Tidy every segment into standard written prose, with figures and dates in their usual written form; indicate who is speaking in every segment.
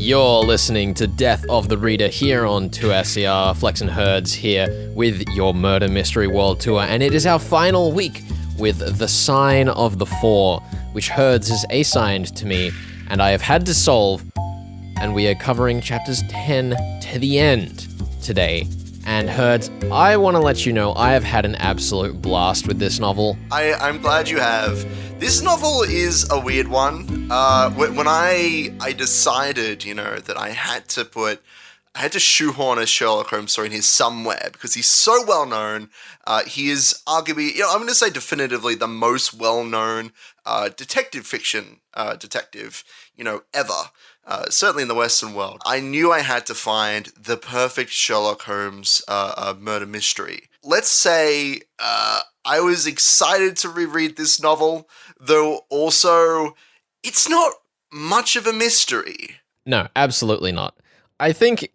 Speaker 1: You're listening to Death of the Reader here on 2SCR. Flex and Herds here with your Murder Mystery World Tour, and it is our final week with The Sign of the Four, which Herds has assigned to me, and I have had to solve, and we are covering chapters 10 to the end today. And Herds, I want to let you know I have had an absolute blast with this novel.
Speaker 2: I'm glad you have. This novel is a weird one. When I decided, that I had to shoehorn a Sherlock Holmes story in here somewhere because he's so well known. He is arguably, I'm going to say definitively the most well known detective fiction detective, ever. Certainly in the Western world. I knew I had to find the perfect Sherlock Holmes murder mystery. Let's say I was excited to reread this novel, though also it's not much of a mystery.
Speaker 1: No, absolutely not. I think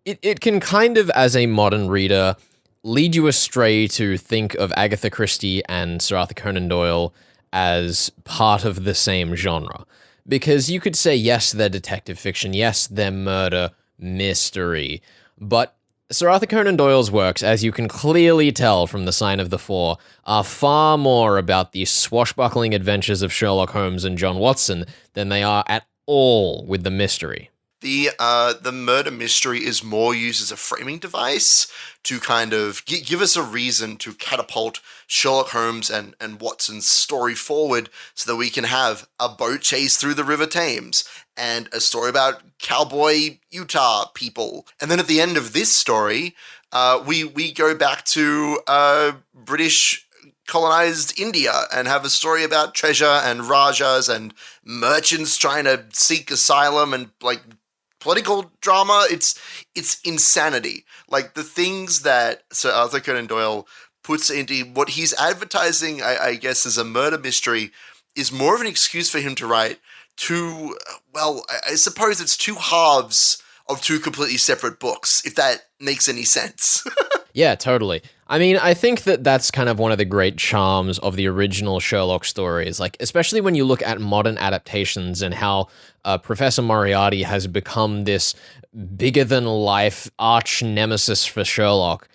Speaker 1: it can kind of, as a modern reader, lead you astray to think of Agatha Christie and Sir Arthur Conan Doyle as part of the same genre. Because you could say, yes, they're detective fiction, yes, they're murder mystery, but Sir Arthur Conan Doyle's works, as you can clearly tell from The Sign of the Four, are far more about the swashbuckling adventures of Sherlock Holmes and John Watson than they are at all with the mystery.
Speaker 2: The murder mystery is more used as a framing device to kind of give us a reason to catapult Sherlock Holmes and Watson's story forward so that we can have a boat chase through the River Thames and a story about cowboy Utah people. And then at the end of this story, we go back to British colonized India and have a story about treasure and rajas and merchants trying to seek asylum and political drama. It's insanity. Like the things that Sir Arthur Conan Doyle puts into what he's advertising, I guess, as a murder mystery is more of an excuse for him to write two, I suppose it's two halves of two completely separate books, if that makes any sense.
Speaker 1: Yeah, totally. I mean, I think that that's kind of one of the great charms of the original Sherlock stories, especially when you look at modern adaptations and how Professor Moriarty has become this bigger-than-life arch-nemesis for Sherlock.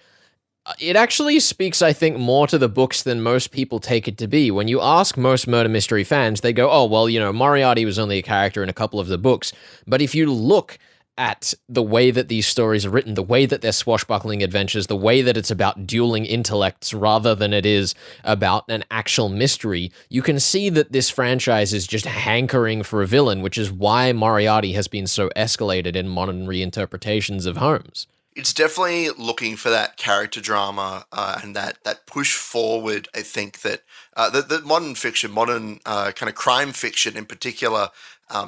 Speaker 1: It actually speaks, I think, more to the books than most people take it to be. When you ask most murder mystery fans, they go, oh, well, Moriarty was only a character in a couple of the books. But if you look at the way that these stories are written, the way that they're swashbuckling adventures, the way that it's about dueling intellects rather than it is about an actual mystery, you can see that this franchise is just hankering for a villain, which is why Moriarty has been so escalated in modern reinterpretations of Holmes.
Speaker 2: It's definitely looking for that character drama and that push forward. I think that that modern fiction, modern kind of crime fiction in particular,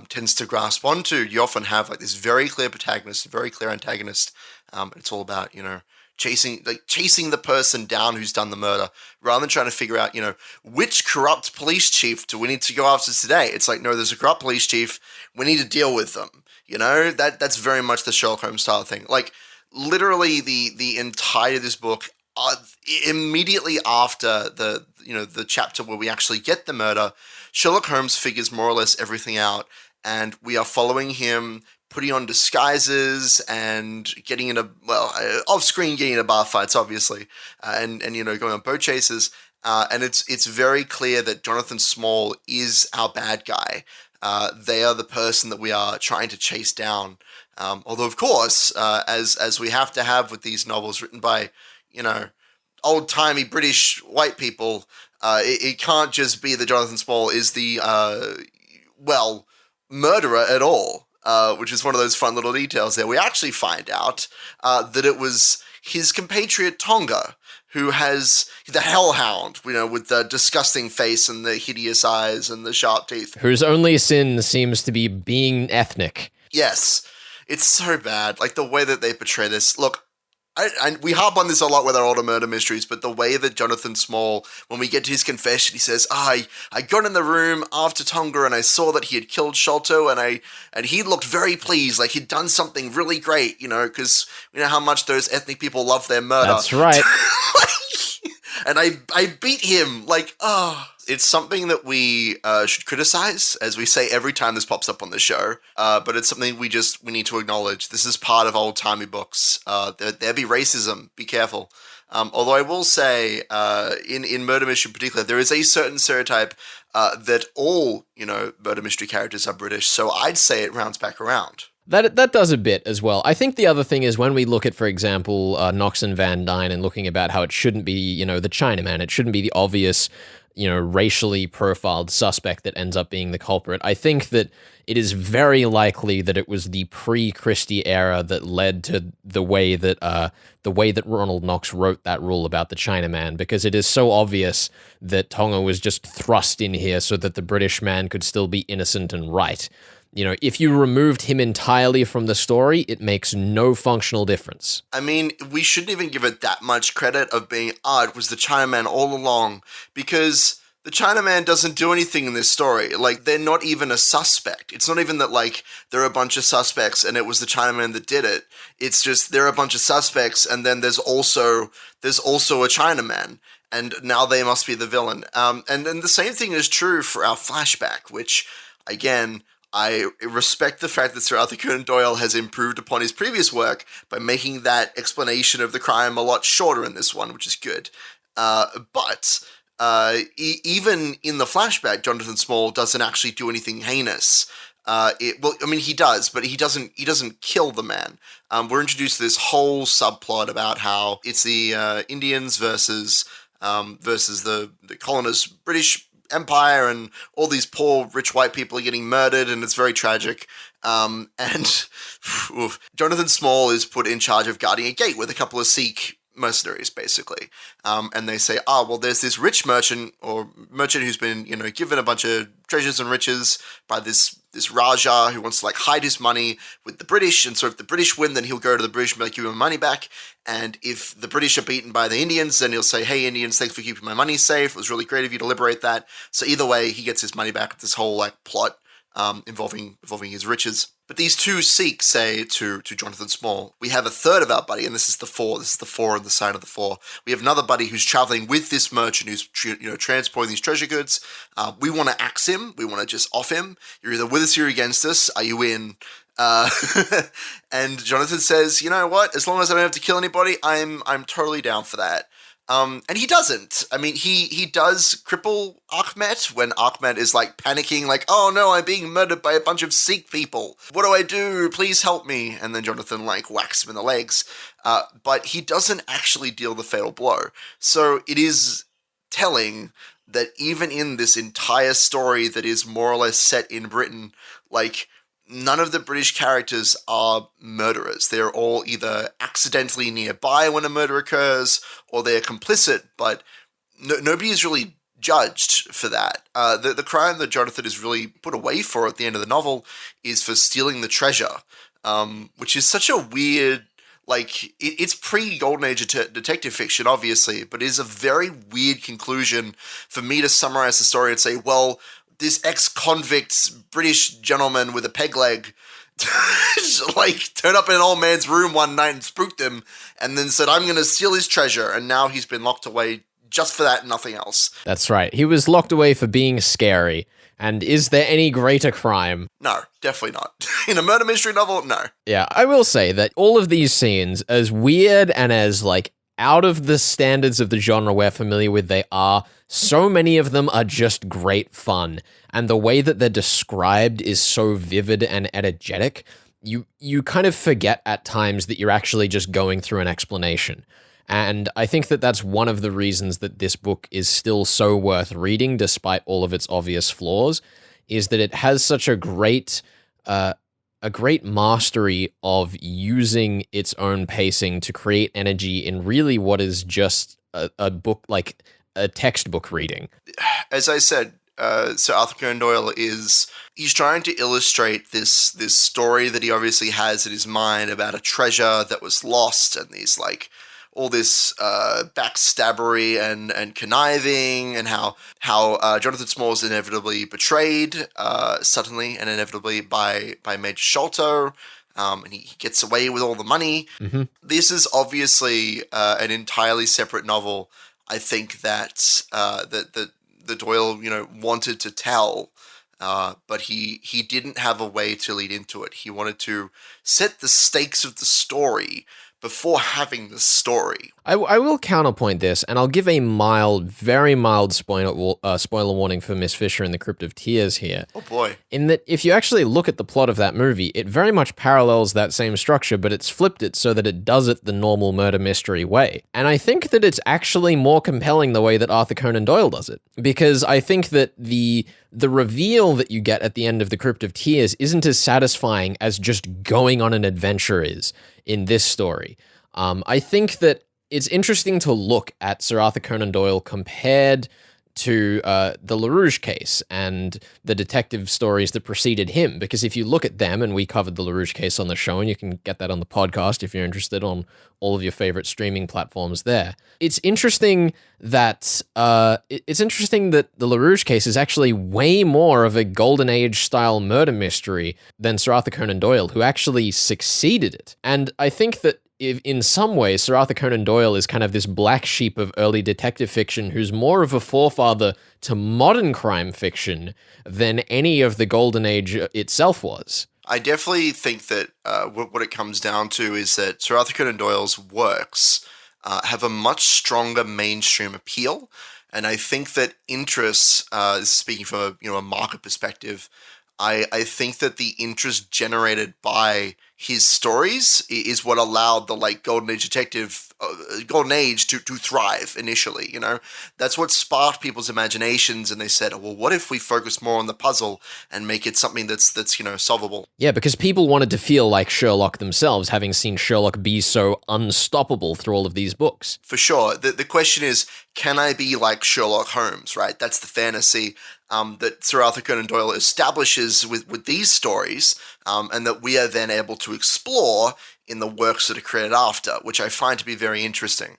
Speaker 2: tends to grasp onto. You often have this very clear protagonist, very clear antagonist. It's all about chasing the person down who's done the murder, rather than trying to figure out which corrupt police chief do we need to go after today. It's like, no, there's a corrupt police chief. We need to deal with them. That's very much the Sherlock Holmes style thing. Literally the entirety of this book, immediately after the chapter where we actually get the murder, Sherlock Holmes figures more or less everything out, and we are following him, putting on disguises and getting in off-screen getting into bar fights, obviously, and going on boat chases, and it's very clear that Jonathan Small is our bad guy. They are the person that we are trying to chase down. Although, of course, as we have to have with these novels written by, old-timey British white people, it can't just be that Jonathan Small is the, murderer at all, which is one of those fun little details there. We actually find out that it was his compatriot Tonga, who has the hellhound, with the disgusting face and the hideous eyes and the sharp teeth.
Speaker 1: Whose only sin seems to be being ethnic.
Speaker 2: Yes. It's so bad. The way that they portray this. Look, we harp on this a lot with our older murder mysteries, but the way that Jonathan Small, when we get to his confession, he says, I got in the room after Tonga and I saw that he had killed Sholto and he looked very pleased, like he'd done something really great, because we know how much those ethnic people love their murder.
Speaker 1: That's right.
Speaker 2: and I beat him. Like, oh. It's something that we should criticize, as we say every time this pops up on the show. But it's something we need to acknowledge. This is part of old-timey books. There be racism. Be careful. Although I will say, in murder mystery in particular, there is a certain stereotype that all, murder mystery characters are British. So I'd say it rounds back around.
Speaker 1: That does a bit as well. I think the other thing is when we look at, for example, Knox and Van Dyne and looking about how it shouldn't be, the Chinaman, it shouldn't be the obvious, racially profiled suspect that ends up being the culprit. I think that it is very likely that it was the pre-Christie era that led to the way that Ronald Knox wrote that rule about the Chinaman, because it is so obvious that Tonga was just thrust in here so that the British man could still be innocent and right. If you removed him entirely from the story, it makes no functional difference.
Speaker 2: I mean, we shouldn't even give it that much credit of being, it was the Chinaman all along, because the Chinaman doesn't do anything in this story. Like, they're not even a suspect. It's not even that, like, there are a bunch of suspects and it was the Chinaman that did it. It's just there are a bunch of suspects and then there's also a Chinaman. And now they must be the villain. And then the same thing is true for our flashback, which, again, I respect the fact that Sir Arthur Conan Doyle has improved upon his previous work by making that explanation of the crime a lot shorter in this one, which is good. But even in the flashback, Jonathan Small doesn't actually do anything heinous. He does, but he doesn't kill the man. We're introduced to this whole subplot about how it's the Indians versus the colonist British Empire, and all these poor rich white people are getting murdered, and it's very tragic. Jonathan Small is put in charge of guarding a gate with a couple of Sikh mercenaries, basically. And they say, there's this rich merchant who's been, given a bunch of treasures and riches by this Raja who wants to hide his money with the British. And so if the British win, then he'll go to the British and be like, give him my money back. And if the British are beaten by the Indians, then he'll say, hey, Indians, thanks for keeping my money safe. It was really great of you to liberate that. So either way, he gets his money back. This whole plot involving his riches. But these two Sikhs say to Jonathan Small, we have a third of our buddy, and this is the four. This is the four on the side of the four. We have another buddy who's traveling with this merchant who's transporting these treasure goods. We want to axe him. We want to just off him. You're either with us or you're against us. Are you in? And Jonathan says, you know what? As long as I don't have to kill anybody, I'm totally down for that. And he doesn't. I mean, he does cripple Ahmed when Ahmed is panicking, oh no, I'm being murdered by a bunch of Sikh people. What do I do? Please help me. And then Jonathan whacks him in the legs. But he doesn't actually deal the fatal blow. So it is telling that even in this entire story that is more or less set in Britain, none of the British characters are murderers. They're all either accidentally nearby when a murder occurs, or they're complicit, but nobody is really judged for that. The crime that Jonathan is really put away for at the end of the novel is for stealing the treasure, which is such a weird... it's pre-Golden Age detective fiction, obviously, but it is a very weird conclusion for me to summarize the story and say, well, this ex-convict British gentleman with a peg leg turned up in an old man's room one night and spooked him and then said, I'm going to steal his treasure. And now he's been locked away just for that and nothing else.
Speaker 1: That's right. He was locked away for being scary. And is there any greater crime?
Speaker 2: No, definitely not. In a murder mystery novel, no.
Speaker 1: Yeah, I will say that all of these scenes, as weird and as out of the standards of the genre we're familiar with they are, so many of them are just great fun. And the way that they're described is so vivid and energetic, you kind of forget at times that you're actually just going through an explanation. And I think that that's one of the reasons that this book is still so worth reading, despite all of its obvious flaws, is that it has such a great mastery of using its own pacing to create energy in really what is just a book, a textbook reading.
Speaker 2: As I said, Sir Arthur Conan Doyle he's trying to illustrate this story that he obviously has in his mind about a treasure that was lost and these all this backstabbery and conniving, and how Jonathan Small is inevitably betrayed suddenly and inevitably by Major Sholto, and he gets away with all the money.
Speaker 1: Mm-hmm.
Speaker 2: This is obviously an entirely separate novel I think that that the Doyle, wanted to tell, but he didn't have a way to lead into it. He wanted to set the stakes of the story before having the story.
Speaker 1: I will counterpoint this, and I'll give a mild, very mild spoiler warning for Miss Fisher and the Crypt of Tears here.
Speaker 2: Oh boy.
Speaker 1: In that, if you actually look at the plot of that movie, it very much parallels that same structure, but it's flipped it so that it does it the normal murder mystery way. And I think that it's actually more compelling the way that Arthur Conan Doyle does it. Because I think that the reveal that you get at the end of the Crypt of Tears isn't as satisfying as just going on an adventure is in this story. I think that it's interesting to look at Sir Arthur Conan Doyle compared to the LaRouche case and the detective stories that preceded him. Because if you look at them, and we covered the LaRouche case on the show, and you can get that on the podcast if you're interested on all of your favorite streaming platforms there. It's interesting that the LaRouche case is actually way more of a Golden Age style murder mystery than Sir Arthur Conan Doyle, who actually succeeded it. And I think that in some ways, Sir Arthur Conan Doyle is kind of this black sheep of early detective fiction who's more of a forefather to modern crime fiction than any of the Golden Age itself was.
Speaker 2: I definitely think that what it comes down to is that Sir Arthur Conan Doyle's works have a much stronger mainstream appeal, and I think that interests, this is speaking from a market perspective, I think that the interest generated by his stories is what allowed the Golden Age Golden Age to thrive initially. That's what sparked people's imaginations, and they said, oh, well, what if we focus more on the puzzle and make it something that's solvable?
Speaker 1: Yeah, because people wanted to feel like Sherlock themselves, having seen Sherlock be so unstoppable through all of these books.
Speaker 2: For sure. The question is, can I be like Sherlock Holmes, right? That's the fantasy that Sir Arthur Conan Doyle establishes with these stories, and that we are then able to explore in the works that are created after, which I find to be very interesting.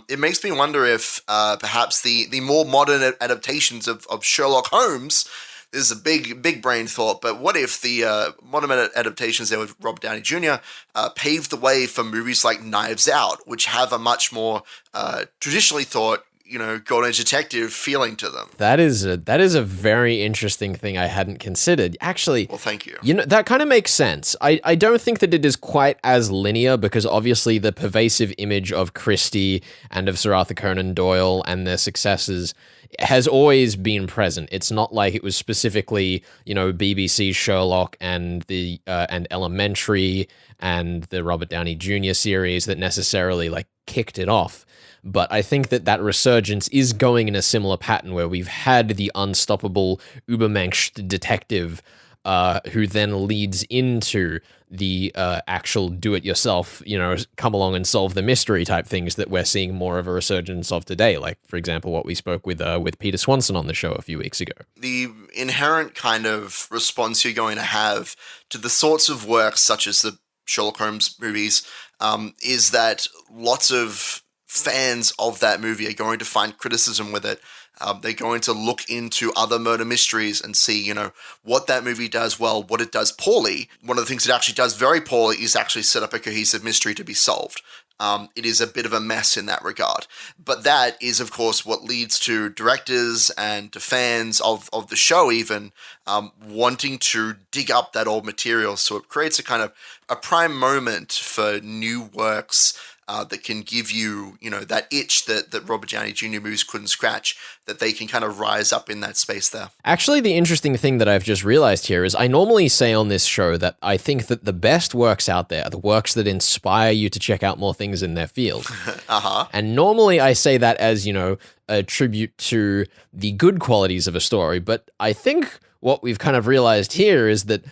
Speaker 2: It makes me wonder if perhaps the more modern adaptations of Sherlock Holmes, this is a big brain thought, but what if the modern adaptations there with Robert Downey Jr. Paved the way for movies like Knives Out, which have a much more traditionally thought Golden Age detective feeling to them.
Speaker 1: That is a very interesting thing I hadn't considered. Actually,
Speaker 2: well, thank you.
Speaker 1: That kind of makes sense. I don't think that it is quite as linear, because obviously the pervasive image of Christie and of Sir Arthur Conan Doyle and their successors has always been present. It's not like it was specifically, BBC Sherlock and and Elementary and the Robert Downey Jr. series that necessarily kicked it off. But I think that resurgence is going in a similar pattern where we've had the unstoppable Übermensch detective who then leads into the actual do-it-yourself, come along and solve the mystery type things that we're seeing more of a resurgence of today. Like, for example, what we spoke with Peter Swanson on the show a few weeks ago.
Speaker 2: The inherent kind of response you're going to have to the sorts of works such as the Sherlock Holmes movies is that lots of fans of that movie are going to find criticism with it. They're going to look into other murder mysteries and see, what that movie does well, what it does poorly. One of the things it actually does very poorly is actually set up a cohesive mystery to be solved. It is a bit of a mess in that regard. But that is, of course, what leads to directors and to fans of the show even wanting to dig up that old material. So it creates a kind of a prime moment for new works that can give you, that itch that Robert Downey Jr. movies couldn't scratch, that they can kind of rise up in that space there.
Speaker 1: Actually, the interesting thing that I've just realized here is I normally say on this show that I think that the best works out there are the works that inspire you to check out more things in their field.
Speaker 2: Uh-huh.
Speaker 1: And normally I say that as, a tribute to the good qualities of a story. But I think what we've kind of realized here is that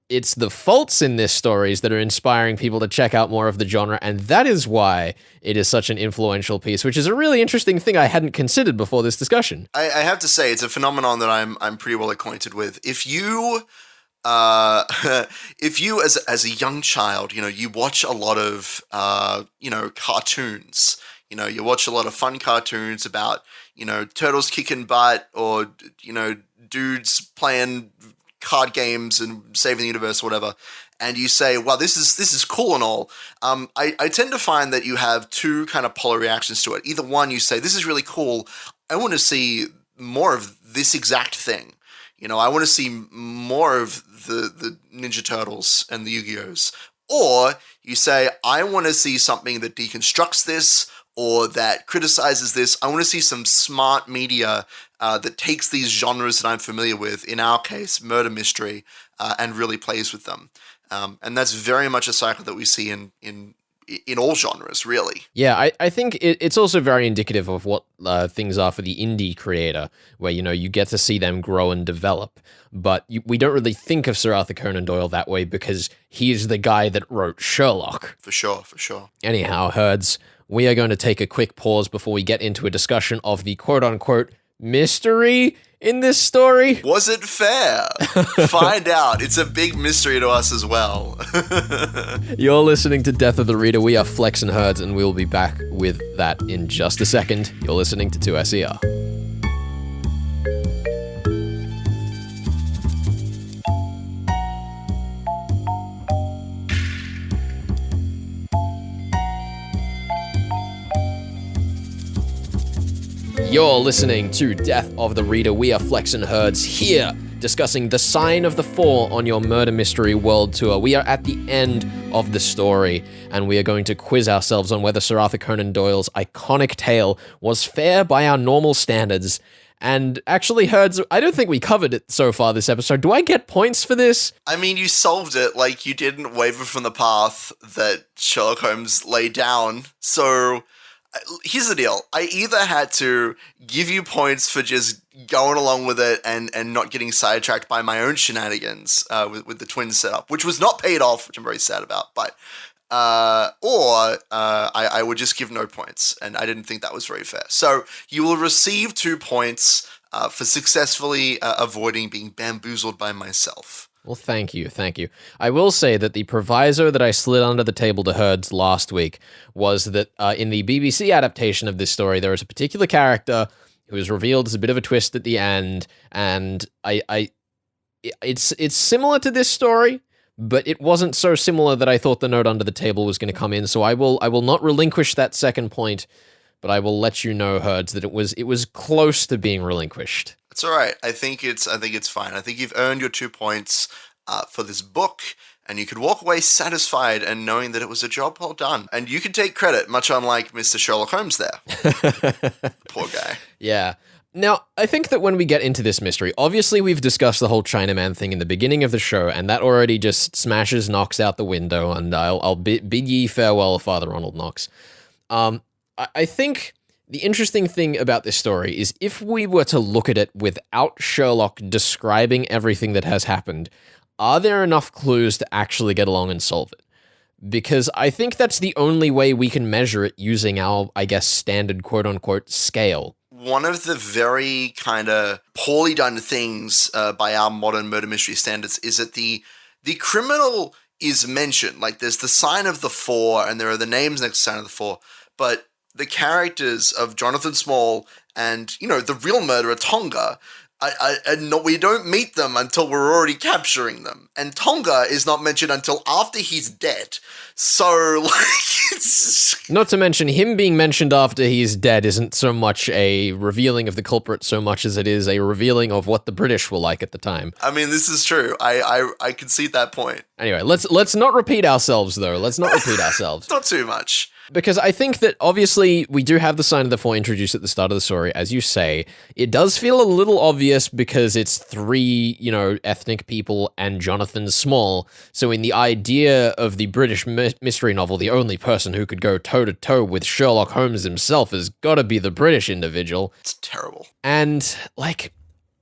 Speaker 1: it's the faults in this stories that are inspiring people to check out more of the genre, and that is why it is such an influential piece, which is a really interesting thing I hadn't considered before this discussion.
Speaker 2: I have to say, it's a phenomenon that I'm pretty well acquainted with. If you as a young child, you watch a lot of cartoons. You watch a lot of fun cartoons about turtles kicking butt, or dudes playing card games and saving the universe or whatever. and you say, well, this is cool and all, I tend to find that you have two kind of polar reactions to it. Either one, you say, this is really cool, I want to see more of this exact thing. I want to see more of the Ninja Turtles and the Yu-Gi-Ohs. Or you say, I want to see something that deconstructs this or that criticizes this. I want to see some smart media that takes these genres that I'm familiar with, in our case, murder mystery, and really plays with them. And that's very much a cycle that we see in all genres, really.
Speaker 1: Yeah, I think it's also very indicative of what things are for the indie creator, where, you get to see them grow and develop. But we don't really think of Sir Arthur Conan Doyle that way because he is the guy that wrote Sherlock.
Speaker 2: For sure.
Speaker 1: Anyhow, Herds, we are going to take a quick pause before we get into a discussion of the quote-unquote mystery in this story.
Speaker 2: Was it fair? Find out. It's a big mystery to us as well.
Speaker 1: You're listening to Death of the Reader. We are Flex and Herds, and we'll be back with that in just a second. You're listening to 2SER. You're listening to Death of the Reader. We are Flex and Herds here, discussing the Sign of the Four on your Murder Mystery World Tour. We are at the end of the story, and we are going to quiz ourselves on whether Sir Arthur Conan Doyle's iconic tale was fair by our normal standards. And actually, Herds, I don't think we covered it so far this episode. Do I get points for this?
Speaker 2: I mean, you solved it. Like, you didn't waver from the path that Sherlock Holmes laid down, so here's the deal. I either had to give you points for just going along with it and not getting sidetracked by my own shenanigans with the twin setup, which was not paid off, which I'm very sad about, but or I would just give no points, and I didn't think that was very fair. So you will receive 2 points for successfully avoiding being bamboozled by myself.
Speaker 1: Well, thank you. I will say that the proviso that I slid under the table to Herds last week was that in the BBC adaptation of this story, there is a particular character who is revealed as a bit of a twist at the end, and it's similar to this story, but it wasn't so similar that I thought the note under the table was going to come in. So I will not relinquish that second point, but I will let you know, Herds, that it was close to being relinquished.
Speaker 2: It's all right. I think it's fine. I think you've earned your 2 points for this book, and you could walk away satisfied and knowing that it was a job well done. And you can take credit, much unlike Mr. Sherlock Holmes there. Poor guy.
Speaker 1: Yeah. Now, I think that when we get into this mystery, obviously we've discussed the whole Chinaman thing in the beginning of the show, and that already just knocks out the window, and I'll bid ye farewell, Father Ronald Knox. I think the interesting thing about this story is if we were to look at it without Sherlock describing everything that has happened, are there enough clues to actually get along and solve it? Because I think that's the only way we can measure it using our, I guess, standard quote-unquote scale.
Speaker 2: One of the very kind of poorly done things by our modern murder mystery standards is that the criminal is mentioned. Like, there's the sign of the four, and there are the names next to the sign of the four, but the characters of Jonathan Small and, the real murderer, Tonga, we don't meet them until we're already capturing them. And Tonga is not mentioned until after he's dead. So, it's...
Speaker 1: Not to mention, him being mentioned after he's dead isn't so much a revealing of the culprit so much as it is a revealing of what the British were like at the time.
Speaker 2: I mean, this is true. I concede that point.
Speaker 1: Anyway, let's not repeat ourselves, though. Let's not repeat ourselves.
Speaker 2: Not too much.
Speaker 1: Because I think that, obviously, we do have the sign of the four introduced at the start of the story, as you say. It does feel a little obvious because it's 3, ethnic people and Jonathan Small. So in the idea of the British mystery novel, the only person who could go toe-to-toe with Sherlock Holmes himself has got to be the British individual.
Speaker 2: It's terrible.
Speaker 1: And,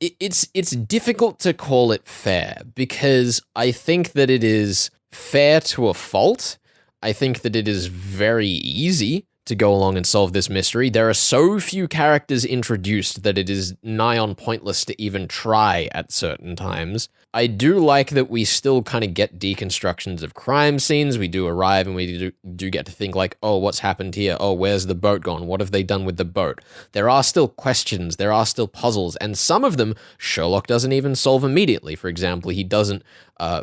Speaker 1: it's difficult to call it fair, because I think that it is fair to a fault. I think that it is very easy to go along and solve this mystery. There are so few characters introduced that it is nigh on pointless to even try at certain times. I do like that we still kind of get deconstructions of crime scenes. We do arrive and we do get to think like, oh, what's happened here? Oh, where's the boat gone? What have they done with the boat? There are still questions. There are still puzzles. And some of them Sherlock doesn't even solve immediately. For example, he doesn't,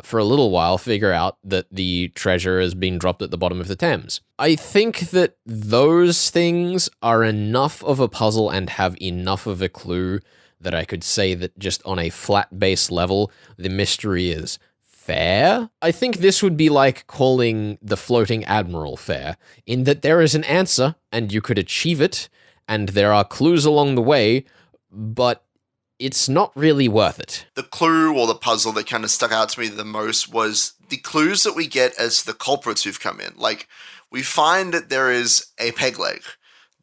Speaker 1: for a little while, figure out that the treasure has been dropped at the bottom of the Thames. I think that those things are enough of a puzzle and have enough of a clue that I could say that just on a flat base level, the mystery is fair. I think this would be like calling the Floating Admiral fair, in that there is an answer and you could achieve it, and there are clues along the way, but it's not really worth it.
Speaker 2: The clue or the puzzle that kind of stuck out to me the most was the clues that we get as the culprits who've come in. Like, we find that there is a peg leg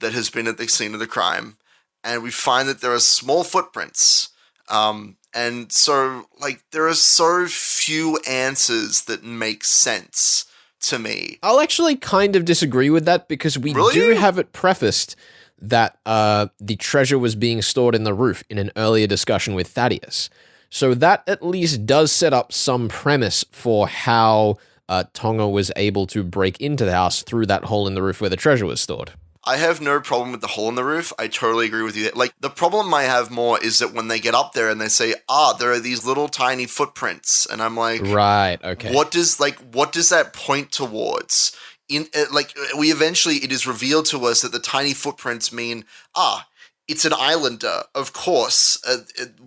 Speaker 2: that has been at the scene of the crime, and we find that there are small footprints. And so, like, there are so few answers that make sense to me.
Speaker 1: I'll actually kind of disagree with that, because we do have it prefaced that the treasure was being stored in the roof in an earlier discussion with Thaddeus. So that at least does set up some premise for how Tonga was able to break into the house through that hole in the roof where the treasure was stored.
Speaker 2: I have no problem with the hole in the roof. I totally agree with you. Like, the problem I have more is that when they get up there and they say, there are these little tiny footprints. And I'm like,
Speaker 1: right, okay.
Speaker 2: What does that point towards? It is revealed to us that the tiny footprints mean, it's an islander, of course.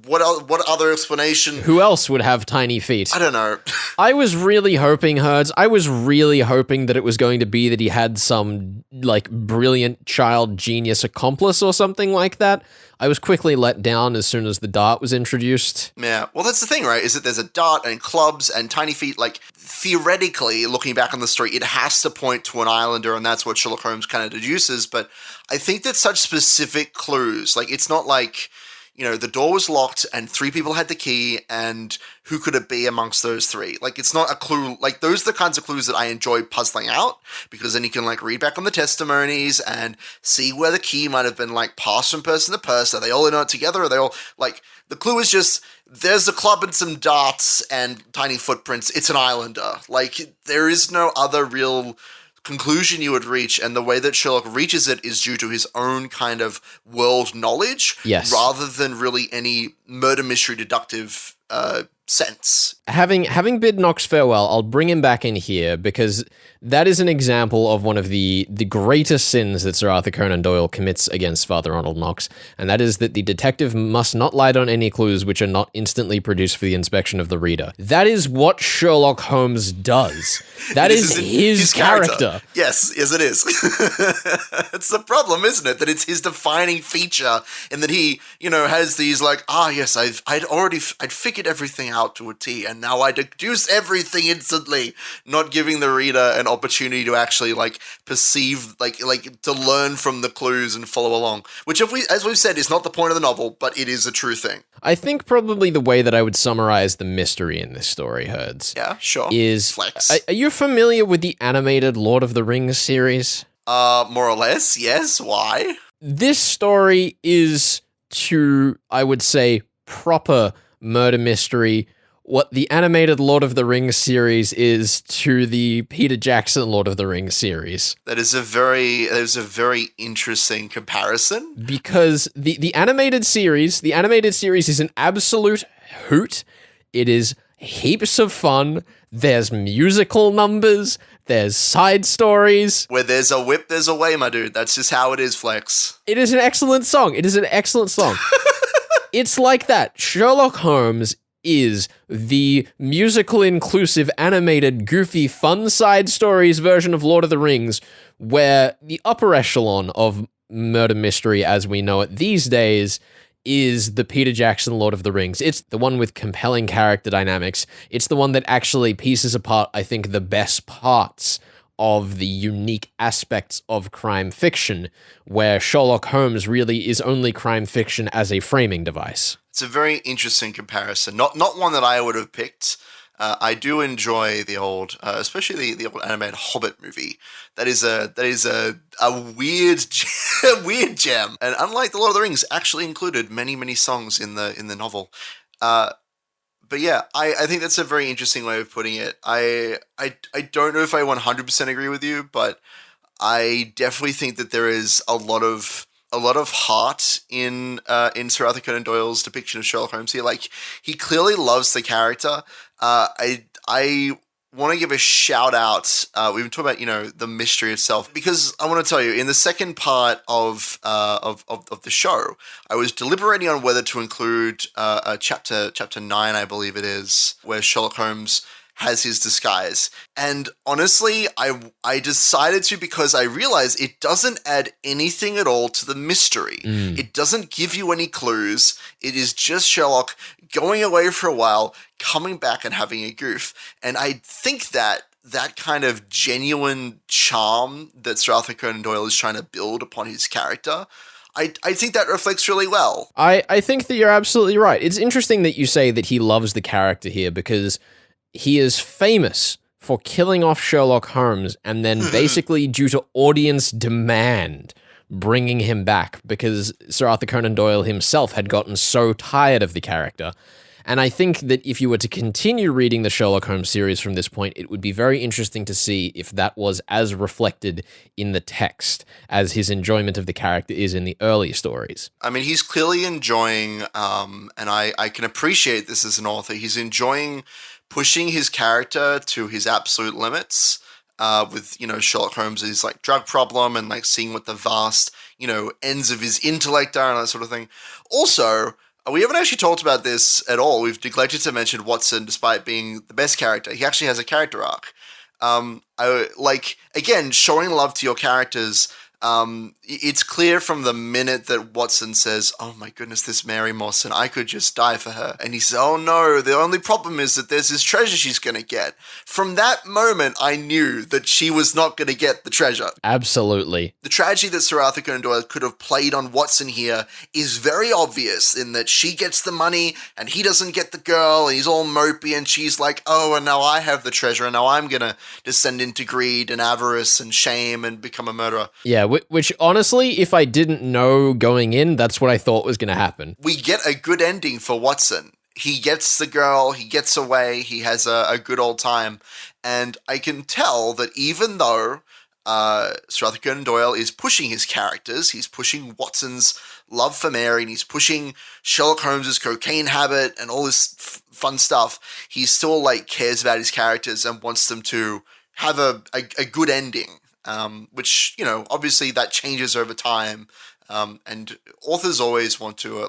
Speaker 2: What other explanation?
Speaker 1: Who else would have tiny feet?
Speaker 2: I don't know.
Speaker 1: I was really hoping, Herds, that it was going to be that he had some, like, brilliant child genius accomplice or something like that. I was quickly let down as soon as the dart was introduced.
Speaker 2: Yeah, well, that's the thing, right? Is that there's a dart and clubs and tiny feet. Like, theoretically, looking back on the story, it has to point to an islander, and that's what Sherlock Holmes kind of deduces. But I think that such specific clues, like, it's not like, the door was locked and 3 people had the key, and who could it be amongst those 3? Like, it's not a clue. Like, those are the kinds of clues that I enjoy puzzling out, because then you can, like, read back on the testimonies and see where the key might have been, like, passed from person to person. Are they all in it together? Are they all, like, the clue is just, there's a club and some darts and tiny footprints. It's an islander. Like, there is no other real conclusion you would reach, and the way that Sherlock reaches it is due to his own kind of world knowledge,
Speaker 1: yes,
Speaker 2: rather than really any murder mystery deductive sense.
Speaker 1: Having bid Knox farewell, I'll bring him back in here, because that is an example of one of the greatest sins that Sir Arthur Conan Doyle commits against Father Ronald Knox, and that is that the detective must not light on any clues which are not instantly produced for the inspection of the reader. That is what Sherlock Holmes does. That is his character.
Speaker 2: Yes, it is. It's the problem, isn't it? That it's his defining feature, and that he, has these like, yes, I'd figured everything out to a T, and now I deduce everything instantly, not giving the reader an opportunity to actually like perceive, like to learn from the clues and follow along. Which, as we've said, is not the point of the novel, but it is a true thing.
Speaker 1: I think probably the way that I would summarize the mystery in this story, Herds,
Speaker 2: yeah, sure,
Speaker 1: is
Speaker 2: flex.
Speaker 1: Are you familiar with the animated Lord of the Rings series?
Speaker 2: More or less, yes. Why?
Speaker 1: This story is to, I would say, proper murder mystery what the animated Lord of the Rings series is to the Peter Jackson Lord of the Rings series.
Speaker 2: That is a very interesting comparison.
Speaker 1: Because the animated series is an absolute hoot. It is heaps of fun. There's musical numbers. There's side stories.
Speaker 2: Where there's a whip, there's a way, my dude. That's just how it is, Flex.
Speaker 1: It is an excellent song. It's like that. Sherlock Holmes is the musical, inclusive, animated, goofy, fun side stories version of Lord of the Rings, where the upper echelon of murder mystery as we know it these days is the Peter Jackson Lord of the Rings. It's the one with compelling character dynamics. It's the one that actually pieces apart, I think, the best parts of the unique aspects of crime fiction, where Sherlock Holmes really is only crime fiction as a framing device.
Speaker 2: It's a very interesting comparison. Not one that I would have picked. I do enjoy the old, especially the old animated Hobbit movie. That is a weird weird gem, and unlike the Lord of the Rings, actually included many songs in the novel. But yeah, I think that's a very interesting way of putting it. I don't know if I 100% agree with you, but I definitely think that there is a lot of heart in Sir Arthur Conan Doyle's depiction of Sherlock Holmes here. Like, he clearly loves the character. I want to give a shout out. We've been talking about the mystery itself, because I want to tell you, in the second part of the show, I was deliberating on whether to include chapter 9, I believe it is, where Sherlock Holmes has his disguise. And honestly, I decided to, because I realized it doesn't add anything at all to the mystery. It doesn't give you any clues. It is just Sherlock going away for a while, coming back and having a goof. And I think that kind of genuine charm that Sir Arthur Conan Doyle is trying to build upon his character, I think that reflects really well.
Speaker 1: I think that you're absolutely right. It's interesting that you say that he loves the character here, because he is famous for killing off Sherlock Holmes and then basically, due to audience demand, bringing him back, because Sir Arthur Conan Doyle himself had gotten so tired of the character. And I think that if you were to continue reading the Sherlock Holmes series from this point, it would be very interesting to see if that was as reflected in the text as his enjoyment of the character is in the early stories.
Speaker 2: I mean, he's clearly enjoying, and I can appreciate this as an author, he's enjoying pushing his character to his absolute limits, with, Sherlock Holmes' like drug problem, and like seeing what the vast, ends of his intellect are and that sort of thing. Also, we haven't actually talked about this at all. We've neglected to mention Watson, despite being the best character. He actually has a character arc. Again, showing love to your characters. It's clear from the minute that Watson says, "Oh my goodness, this Mary Moss, and I could just die for her." And he says, "Oh no, the only problem is that there's this treasure she's going to get." From that moment, I knew that she was not going to get the treasure.
Speaker 1: Absolutely.
Speaker 2: The tragedy that Sir Arthur Conan Doyle could have played on Watson here is very obvious, in that she gets the money and he doesn't get the girl, and he's all mopey, and she's like, "Oh, and now I have the treasure, and now I'm going to descend into greed and avarice and shame and become a murderer."
Speaker 1: Yeah, which honestly, if I didn't know going in, that's what I thought was going to happen.
Speaker 2: We get a good ending for Watson. He gets the girl, he gets away, he has a good old time. And I can tell that even though Sir Arthur Conan Doyle is pushing his characters, he's pushing Watson's love for Mary, and he's pushing Sherlock Holmes' cocaine habit and all this fun stuff, he still cares about his characters and wants them to have a good ending. Which, obviously that changes over time. And authors always want to,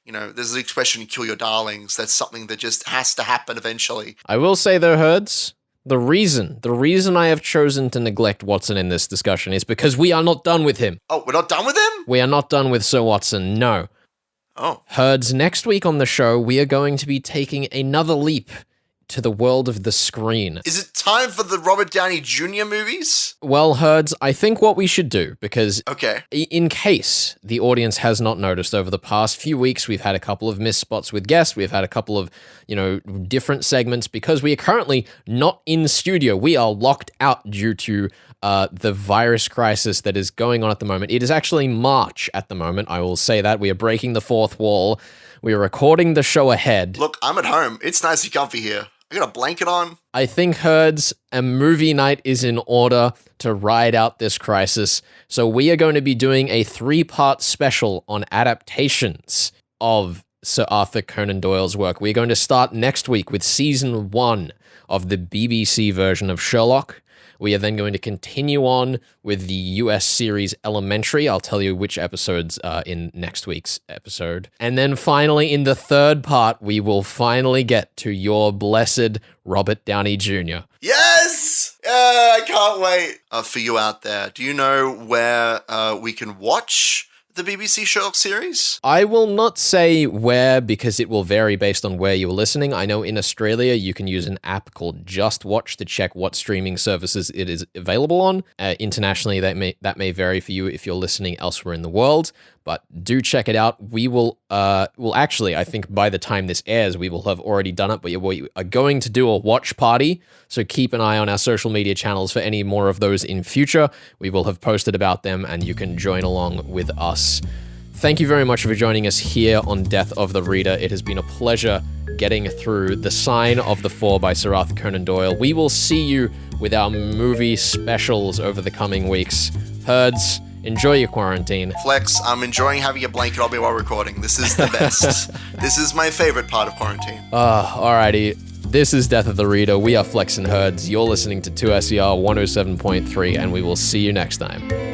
Speaker 2: there's the expression, kill your darlings. That's something that just has to happen eventually.
Speaker 1: I will say though, Herds, the reason I have chosen to neglect Watson in this discussion is because we are not done with him.
Speaker 2: Oh, we're not done with him?
Speaker 1: We are not done with Sir Watson, no.
Speaker 2: Oh.
Speaker 1: Herds, next week on the show, we are going to be taking another leap to the world of the screen.
Speaker 2: Is it time for the Robert Downey Jr. movies?
Speaker 1: Well, Herds, I think what we should do, because
Speaker 2: okay,
Speaker 1: in case the audience has not noticed, over the past few weeks, we've had a couple of missed spots with guests. We've had a couple of, different segments, because we are currently not in studio. We are locked out due to the virus crisis that is going on at the moment. It is actually March at the moment. I will say that. We are breaking the fourth wall. We are recording the show ahead.
Speaker 2: Look, I'm at home. It's nice and comfy here. I got a blanket on.
Speaker 1: I think, Herds, a movie night is in order to ride out this crisis. So we are going to be doing a 3-part special on adaptations of Sir Arthur Conan Doyle's work. We're going to start next week with season 1 of the BBC version of Sherlock. We are then going to continue on with the US series Elementary. I'll tell you which episodes are in next week's episode. And then finally, in the 3rd part, we will finally get to your blessed Robert Downey Jr.
Speaker 2: Yes! I can't wait. For you out there, do you know where we can watch the BBC Sherlock series?
Speaker 1: I will not say where, because it will vary based on where you're listening. I know in Australia you can use an app called Just Watch to check what streaming services it is available on. Internationally, that may vary for you if you're listening elsewhere in the world. but do check it out. We will, well, actually, I think by the time this airs, we will have already done it, but we are going to do a watch party, so keep an eye on our social media channels for any more of those in future. We will have posted about them, and you can join along with us. Thank you very much for joining us here on Death of the Reader. It has been a pleasure getting through The Sign of the Four by Sir Arthur Conan Doyle. We will see you with our movie specials over the coming weeks. Herds, enjoy your quarantine.
Speaker 2: Flex, I'm enjoying having a blanket on me while recording. This is the best. This is my favorite part of quarantine.
Speaker 1: Alrighty. This is Death of the Reader. We are Flex and Herds. You're listening to 2SER 107.3, and we will see you next time.